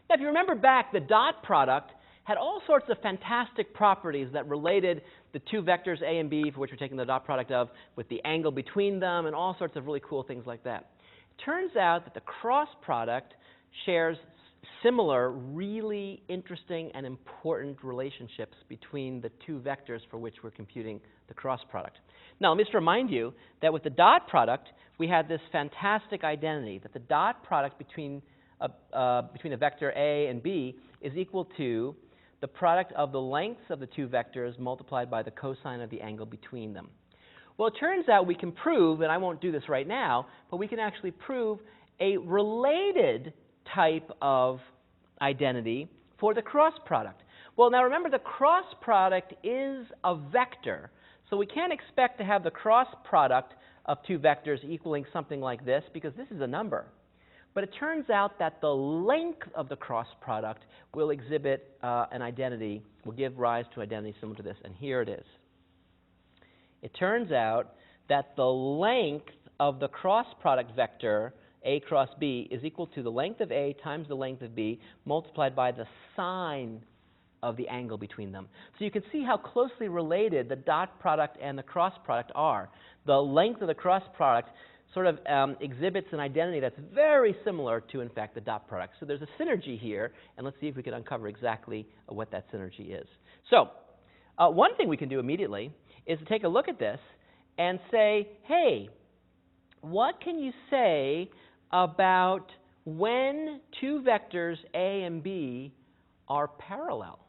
Now, if you remember back, the dot product had all sorts of fantastic properties that related the two vectors A and B, for which we're taking the dot product of, with the angle between them, and all sorts of really cool things like that. It turns out that the cross product shares similar, really interesting and important relationships between the two vectors for which we're computing the cross product. Now, let me just remind you that with the dot product, we had this fantastic identity that the dot product between a vector A and B is equal to the product of the lengths of the two vectors multiplied by the cosine of the angle between them. Well, it turns out we can prove, and I won't do this right now, but we can actually prove a related type of identity for the cross product. Well, now remember, the cross product is a vector, so we can't expect to have the cross product of two vectors equaling something like this, because this is a number. But it turns out that the length of the cross product will exhibit an identity, will give rise to an identity similar to this, and here it is. It turns out that the length of the cross product vector A cross B is equal to the length of A times the length of B multiplied by the sine of the angle between them. So you can see how closely related the dot product and the cross product are. The length of the cross product sort of exhibits an identity that's very similar to, in fact, the dot product. So there's a synergy here, and let's see if we can uncover exactly what that synergy is. So one thing we can do immediately is to take a look at this and say, hey, what can you say about when two vectors A and B are parallel?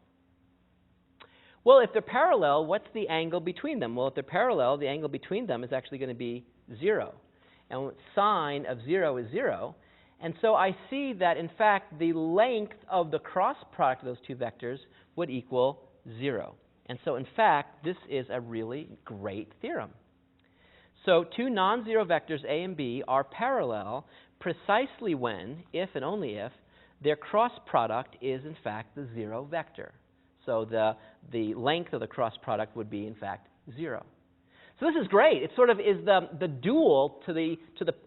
Well, if they're parallel, what's the angle between them? Well, if they're parallel, the angle between them is actually going to be 0. And sine of 0 is 0. And so I see that, in fact, the length of the cross product of those two vectors would equal 0. And so, in fact, this is a really great theorem. So two non-zero vectors A and B are parallel precisely when, if and only if, their cross product is, in fact, the 0 vector. So the length of the cross product would be, in fact, 0. So this is great. It sort of is the dual to the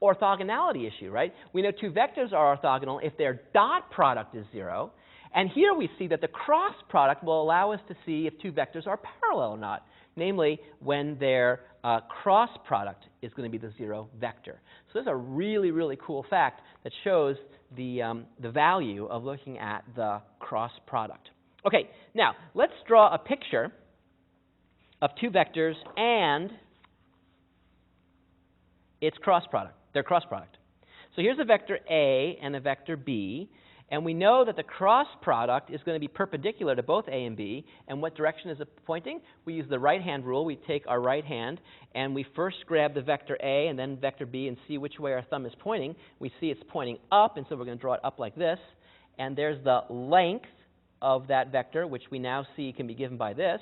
orthogonality issue, right? We know two vectors are orthogonal if their dot product is 0. And here we see that the cross product will allow us to see if two vectors are parallel or not, namely when their cross product is going to be the 0 vector. So this is a really, really cool fact that shows the value of looking at the cross product. Okay, now let's draw a picture of two vectors and its cross product, their cross product. So here's a vector A and a vector B, and we know that the cross product is going to be perpendicular to both A and B. And what direction is it pointing? We use the right-hand rule. We take our right hand, and we first grab the vector A and then vector B and see which way our thumb is pointing. We see it's pointing up, and so we're going to draw it up like this. And there's the length of that vector, which we now see can be given by this.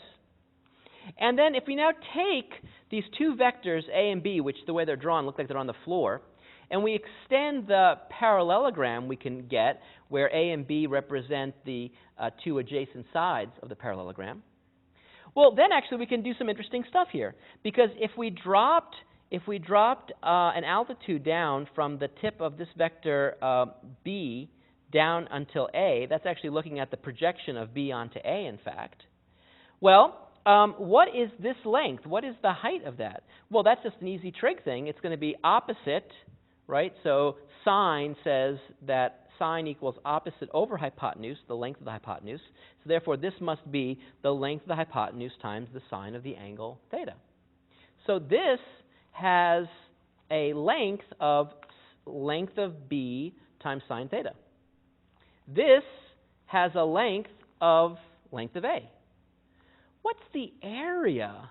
And then if we now take these two vectors, A and B, which the way they're drawn look like they're on the floor, and we extend the parallelogram we can get, where A and B represent the two adjacent sides of the parallelogram, well, then actually we can do some interesting stuff here. Because if we dropped an altitude down from the tip of this vector B down until A, that's actually looking at the projection of B onto A, in fact. Well, what is this length? What is the height of that? Well, that's just an easy trig thing. It's going to be opposite, right? So sine says that sine equals opposite over hypotenuse, the length of the hypotenuse. So therefore, this must be the length of the hypotenuse times the sine of the angle theta. So this has a length of B times sine theta. This has a length of A. What's the area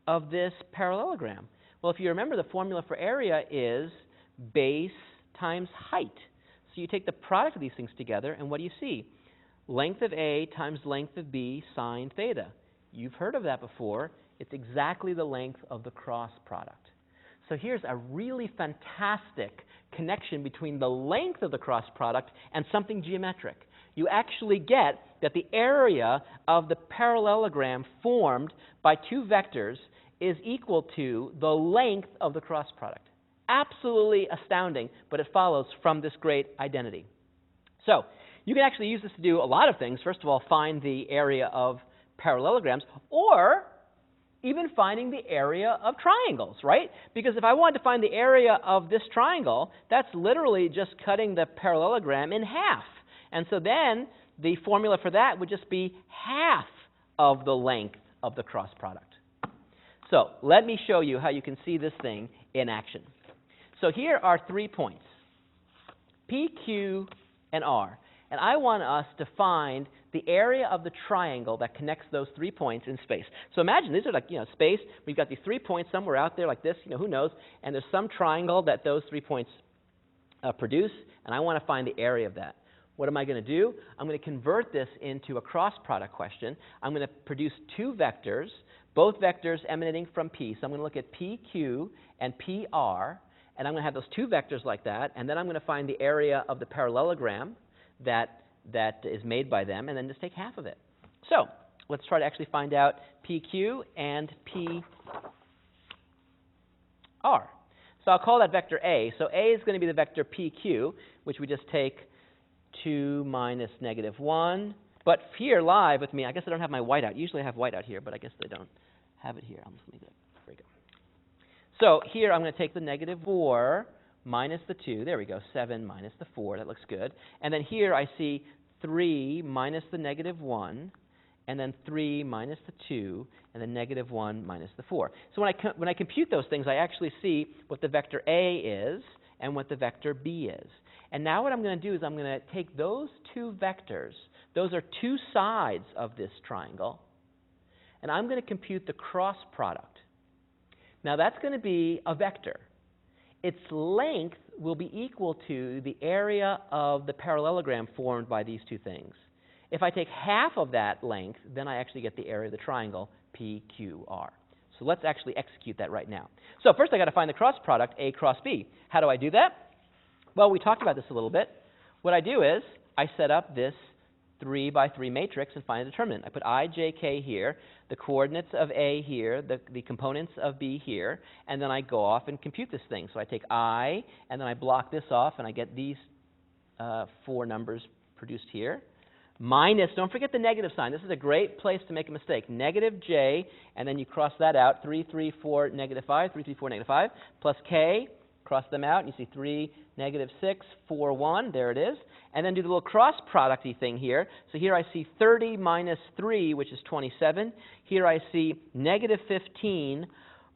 of this parallelogram? Well, if you remember, the formula for area is base times height. So you take the product of these things together, and what do you see? Length of A times length of B sine theta. You've heard of that before. It's exactly the length of the cross product. So here's a really fantastic connection between the length of the cross product and something geometric. You actually get that the area of the parallelogram formed by two vectors is equal to the length of the cross product. Absolutely astounding, but it follows from this great identity. So you can actually use this to do a lot of things. First of all, find the area of parallelograms, or even finding the area of triangles, right? Because if I wanted to find the area of this triangle, that's literally just cutting the parallelogram in half. And so then the formula for that would just be half of the length of the cross product. So let me show you how you can see this thing in action. So here are 3 points, P, Q, and R. And I want us to find the area of the triangle that connects those 3 points in space. So imagine these are like, space. We've got these 3 points somewhere out there like this, who knows? And there's some triangle that those 3 points produce, and I want to find the area of that. What am I going to do? I'm going to convert this into a cross product question. I'm going to produce 2 vectors, both vectors emanating from P. So I'm going to look at PQ and PR, and I'm going to have those 2 vectors like that, and then I'm going to find the area of the parallelogram that is made by them, and then just take half of it. So let's try to actually find out PQ and PR. So I'll call that vector A. So A is going to be the vector PQ, which we just take 2 minus -1. But here live with me, I guess I don't have my whiteout. Usually I have whiteout here, but I guess I don't have it here. I'm just going to leave it. There we go. So here I'm going to take the -4 minus the 2. There we go. 7 minus the 4. That looks good. And then here I see 3 minus the -1, and then 3 minus the 2, and then -1 minus the 4. So when I compute those things, I actually see what the vector A is and what the vector B is. And now what I'm going to do is I'm going to take those 2 vectors. Those are 2 sides of this triangle. And I'm going to compute the cross product. Now that's going to be a vector. Its length will be equal to the area of the parallelogram formed by these 2 things. If I take half of that length, then I actually get the area of the triangle PQR. So let's actually execute that right now. So first I've got to find the cross product A cross B. How do I do that? Well, we talked about this a little bit. What I do is I set up this 3 by 3 matrix and find a determinant. I put I, J, K here, the coordinates of A here, the components of B here, and then I go off and compute this thing. So I take I, and then I block this off, and I get these 4 numbers produced here. Minus, don't forget the negative sign. This is a great place to make a mistake. -J, and then you cross that out. 3, 3, 4, -5, 3, 3, 4, -5, plus K. Cross them out, and you see 3, -6, 4, 1. There it is. And then do the little cross product-y thing here. So here I see 30 minus 3, which is 27. Here I see -15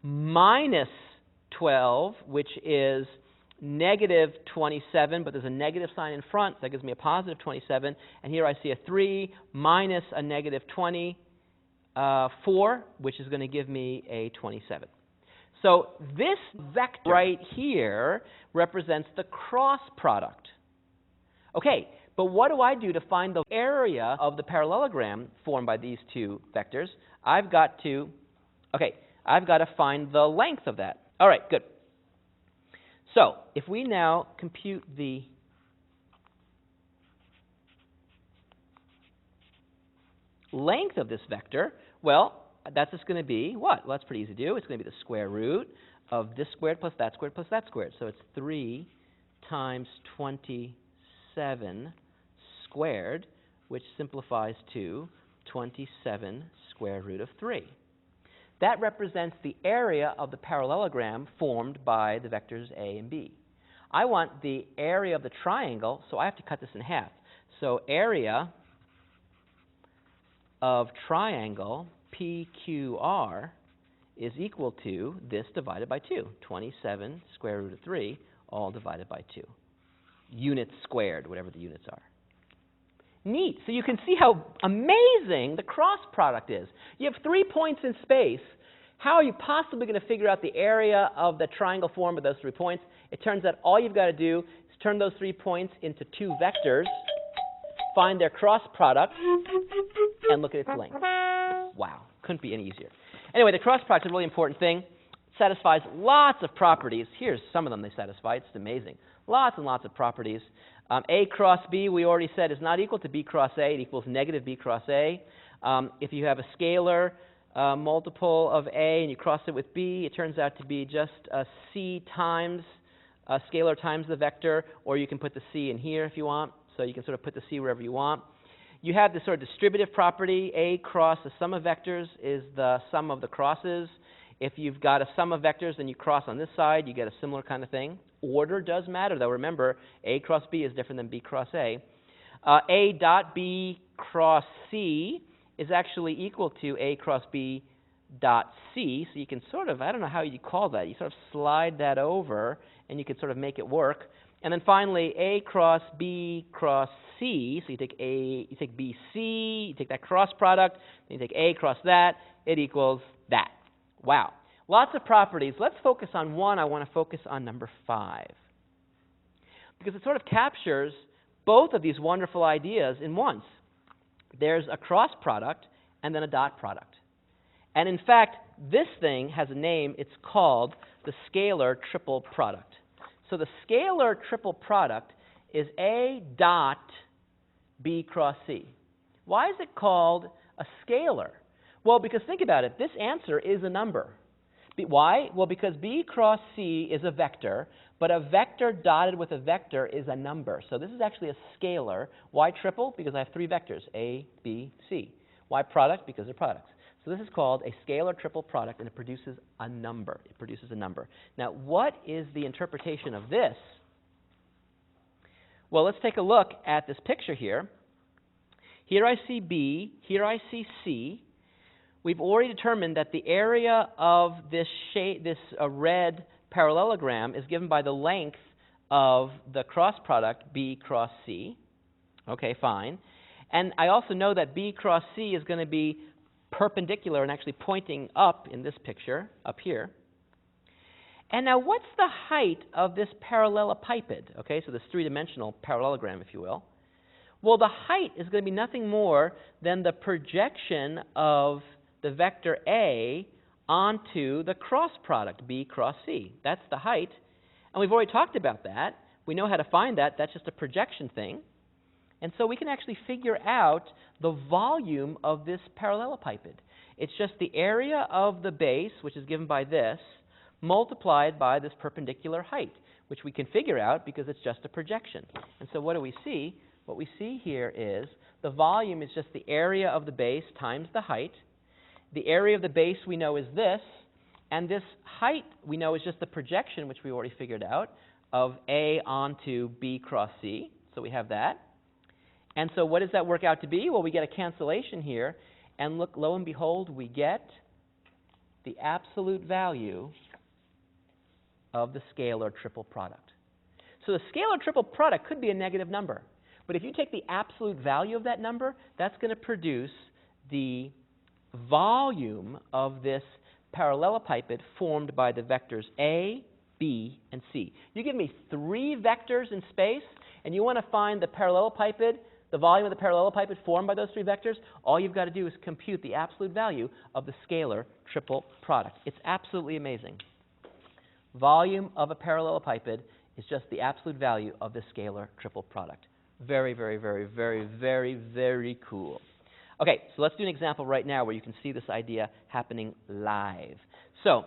minus 12, which is -27, but there's a negative sign in front. So that gives me a positive 27. And here I see a 3 minus a -4, which is going to give me a 27. So this vector right here represents the cross product. Okay, but what do I do to find the area of the parallelogram formed by these 2 vectors? I've got to find the length of that. All right, good. So if we now compute the length of this vector, well, that's just going to be what? Well, that's pretty easy to do. It's going to be the square root of this squared plus that squared plus that squared. So it's 3 times 27 squared, which simplifies to 27 square root of 3. That represents the area of the parallelogram formed by the vectors A and B. I want the area of the triangle, so I have to cut this in half. So area of triangle PQR is equal to this divided by 2, 27 square root of 3, all divided by 2. Units squared, whatever the units are. Neat. So you can see how amazing the cross product is. You have 3 points in space. How are you possibly going to figure out the area of the triangle formed by those 3 points? It turns out all you've got to do is turn those 3 points into 2 vectors, find their cross product, and look at its length. Wow, couldn't be any easier. Anyway, the cross product is a really important thing. It satisfies lots of properties. Here's some of them they satisfy. It's amazing. Lots and lots of properties. A cross B, we already said, is not equal to B cross A. It equals -B cross A. If you have a scalar multiple of A and you cross it with B, it turns out to be just a C times a scalar times the vector, or you can put the C in here if you want. So you can sort of put the C wherever you want. You have this sort of distributive property. A cross the sum of vectors is the sum of the crosses. If you've got a sum of vectors and you cross on this side, you get a similar kind of thing. Order does matter, though. Remember, A cross B is different than B cross A. A dot B cross C is actually equal to A cross B dot C. So you can sort of, I don't know how you call that. You sort of slide that over, and you can sort of make it work. And then finally, A cross B cross C. So you take BC, you take that cross product, then you take A cross that. It equals that. Wow. Lots of properties. Let's focus on one. I want to focus on number 5. Because it sort of captures both of these wonderful ideas in once. There's a cross product and then a dot product. And in fact, this thing has a name. It's called the scalar triple product. So the scalar triple product is A dot B cross C. Why is it called a scalar? Well, because think about it. This answer is a number. Why? Well, because B cross C is a vector, but a vector dotted with a vector is a number. So this is actually a scalar. Why triple? Because I have 3 vectors, A, B, C. Why product? Because they're products. So this is called a scalar triple product, and it produces a number. It produces a number. Now, what is the interpretation of this? Well, let's take a look at this picture here. Here I see B. Here I see C. We've already determined that the area of this red parallelogram is given by the length of the cross product B cross C. Okay, fine. And I also know that B cross C is going to be perpendicular and actually pointing up in this picture, up here. And now what's the height of this parallelepiped? Okay, so this 3-dimensional parallelogram, if you will. Well, the height is going to be nothing more than the projection of the vector A onto the cross product, B cross C. That's the height. And we've already talked about that. We know how to find that. That's just a projection thing. And so we can actually figure out the volume of this parallelepiped. It's just the area of the base, which is given by this, multiplied by this perpendicular height, which we can figure out because it's just a projection. And so what do we see? What we see here is the volume is just the area of the base times the height. The area of the base we know is this, and this height we know is just the projection, which we already figured out, of A onto B cross C. So we have that. And so what does that work out to be? Well, we get a cancellation here, and look, lo and behold, we get the absolute value of the scalar triple product. So the scalar triple product could be a negative number. But if you take the absolute value of that number, that's going to produce the volume of this parallelepiped formed by the vectors A, B, and C. You give me 3 vectors in space, and you want to find the parallelepiped, the volume of the parallelepiped formed by those 3 vectors. All you've got to do is compute the absolute value of the scalar triple product. It's absolutely amazing. Volume of a parallelepiped is just the absolute value of the scalar triple product. Very, very, very, very, very, very cool. Okay, so let's do an example right now where you can see this idea happening live. So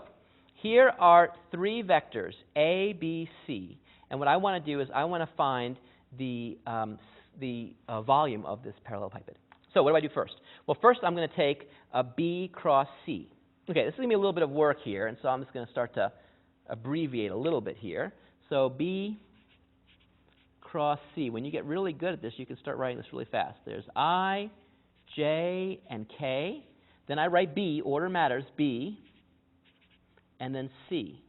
here are 3 vectors, A, B, C. And what I want to do is I want to find the volume of this parallelepiped. So what do I do first? Well, first I'm going to take a B cross C. Okay, this is going to be a little bit of work here, and so I'm just going to start to abbreviate a little bit here. So B cross C. When you get really good at this, you can start writing this really fast. There's I, J, and K. Then I write B, order matters, B, and then C.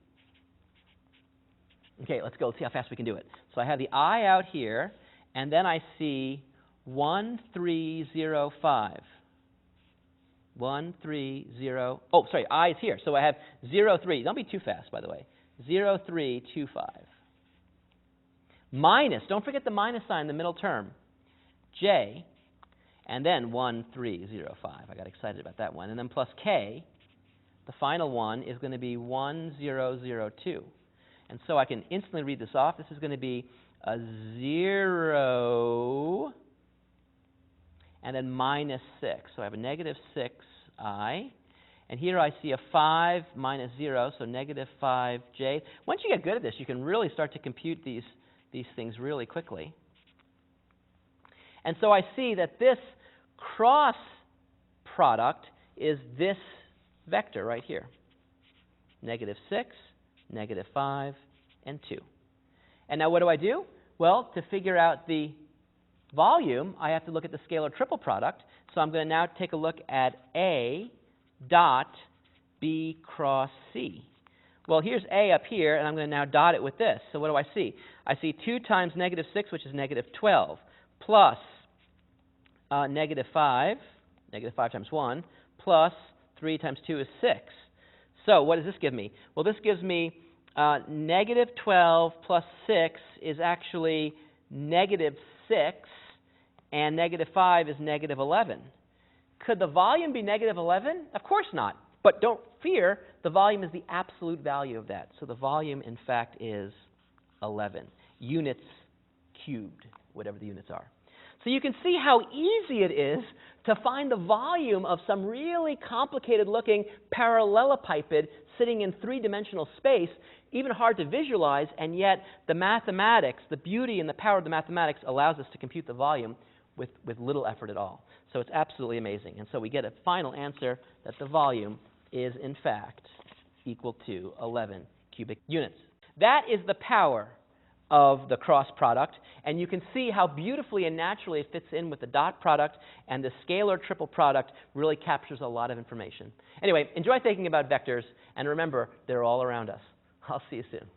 Okay, let's go. Let's see how fast we can do it. So I have the I out here, and then I see 1, 3, 0, 5. 1, 3, 0. Oh, sorry, I is here. So I have 0, 3. Don't be too fast, by the way. 0, 3, 2, 5. Minus, don't forget the minus sign in the middle term. J, and then 1, 3, 0, 5. I got excited about that one. And then plus K, the final one is going to be 1, 0, 0, 2. And so I can instantly read this off. This is going to be a 0 and then minus 6. So I have a negative 6I. And here I see a 5 minus 0, so negative 5J. Once you get good at this, you can really start to compute these things really quickly. And so I see that this cross product is this vector right here. -6, -5, and 2. And now what do? Well, to figure out the volume, I have to look at the scalar triple product. So I'm going to now take a look at A dot B cross C. Well, here's A up here, and I'm going to now dot it with this. So what do I see? I see 2 times -6, which is -12, plus -5, -5 times 1, plus 3 times 2 is 6. So what does this give me? Well, this gives me -12 plus 6 is actually -6, and -5 is -11. Could the volume be -11? Of course not. But don't fear, the volume is the absolute value of that. So the volume, in fact, is 11 units cubed, whatever the units are. So you can see how easy it is to find the volume of some really complicated-looking parallelepiped sitting in three-dimensional space, even hard to visualize, and yet the mathematics, the beauty and the power of the mathematics allows us to compute the volume with little effort at all. So it's absolutely amazing. And so we get a final answer that the volume is, in fact, equal to 11 cubic units. That is the power of the cross product, and you can see how beautifully and naturally it fits in with the dot product, and the scalar triple product really captures a lot of information. Anyway, enjoy thinking about vectors, and remember, they're all around us. I'll see you soon.